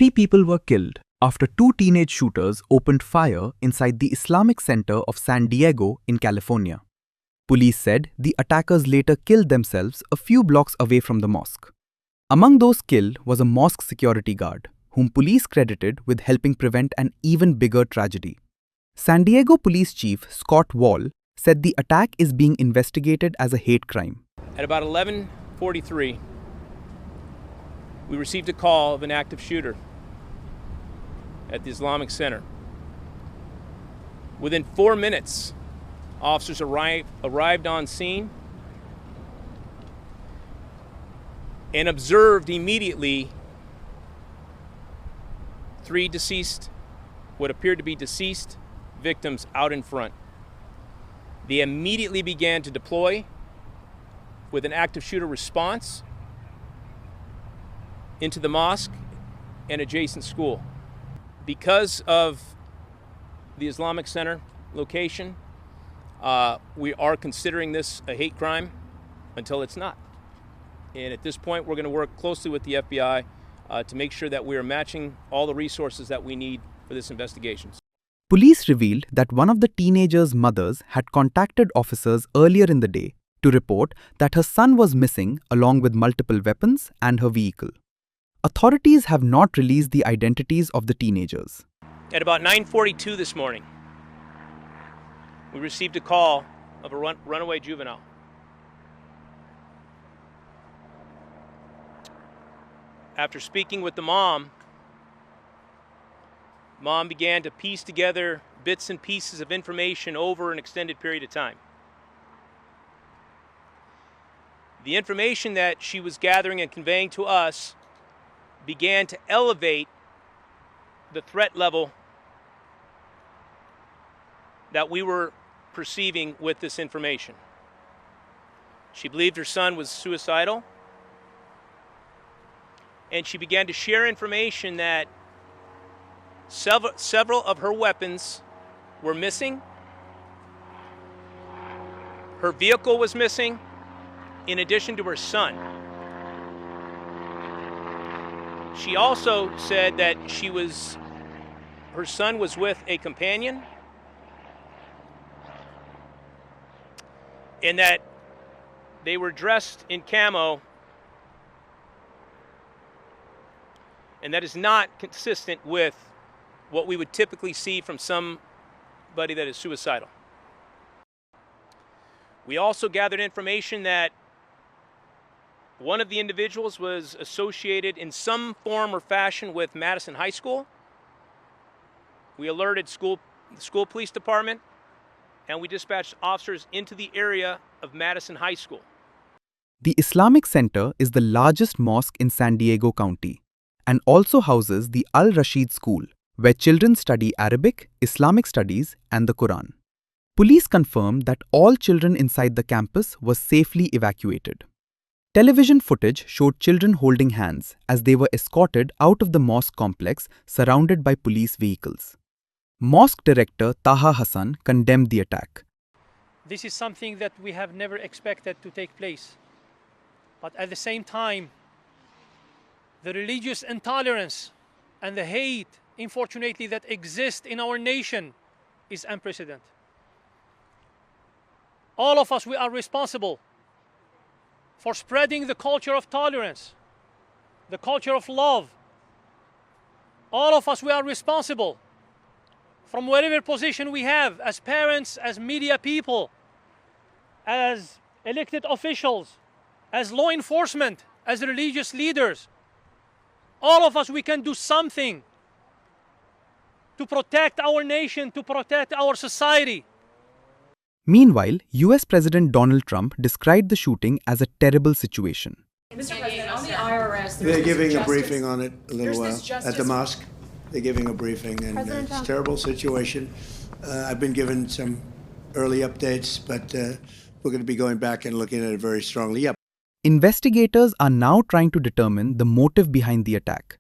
3 people were killed after 2 teenage shooters opened fire inside the Islamic Center of San Diego in California. Police said the attackers later killed themselves a few blocks away from the mosque. Among those killed was a mosque security guard, whom police credited with helping prevent an even bigger tragedy. San Diego Police Chief Scott Wahl said the attack is being investigated as a hate crime. At about 11:43, we received a call of an active shooter at the Islamic Center. Within 4 minutes, officers arrived on scene and observed immediately 3 what appeared to be deceased victims out in front. They immediately began to deploy with an active shooter response into the mosque and adjacent school. Because of the Islamic Center location, we are considering this a hate crime until it's not. And at this point, we're going to work closely with the FBI to make sure that we are matching all the resources that we need for this investigation. Police revealed that one of the teenagers' mothers had contacted officers earlier in the day to report that her son was missing along with multiple weapons and her vehicle. Authorities have not released the identities of the teenagers. At about 9:42 this morning, we received a call of a runaway juvenile. After speaking with the mom began to piece together bits and pieces of information over an extended period of time. The information that she was gathering and conveying to us began to elevate the threat level that we were perceiving with this information. She believed her son was suicidal, and she began to share information that several of her weapons were missing. Her vehicle was missing, in addition to her son. She also said that her son was with a companion, and that they were dressed in camo, and that is not consistent with what we would typically see from somebody that is suicidal. We also gathered information that one of the individuals was associated in some form or fashion with Madison High School. We alerted the school police department, and we dispatched officers into the area of Madison High School. The Islamic Center is the largest mosque in San Diego County and also houses the Al-Rashid School, where children study Arabic, Islamic studies, and the Quran. Police confirmed that all children inside the campus were safely evacuated. Television footage showed children holding hands as they were escorted out of the mosque complex surrounded by police vehicles. Mosque director Taha Hassan condemned the attack. This is something that we have never expected to take place. But at the same time, the religious intolerance and the hate, unfortunately, that exists in our nation is unprecedented. All of us, we are responsible for spreading the culture of tolerance, the culture of love. All of us, we are responsible from whatever position we have as parents, as media people, as elected officials, as law enforcement, as religious leaders. All of us, we can do something to protect our nation, to protect our society. Meanwhile, US President Donald Trump described the shooting as a terrible situation. Mr. President, on the IRS, they're giving a briefing on it a little while at the mosque. They're giving a briefing, and it's a terrible situation. I've been given some early updates, but we're going to be going back and looking at it very strongly. Yep. Investigators are now trying to determine the motive behind the attack.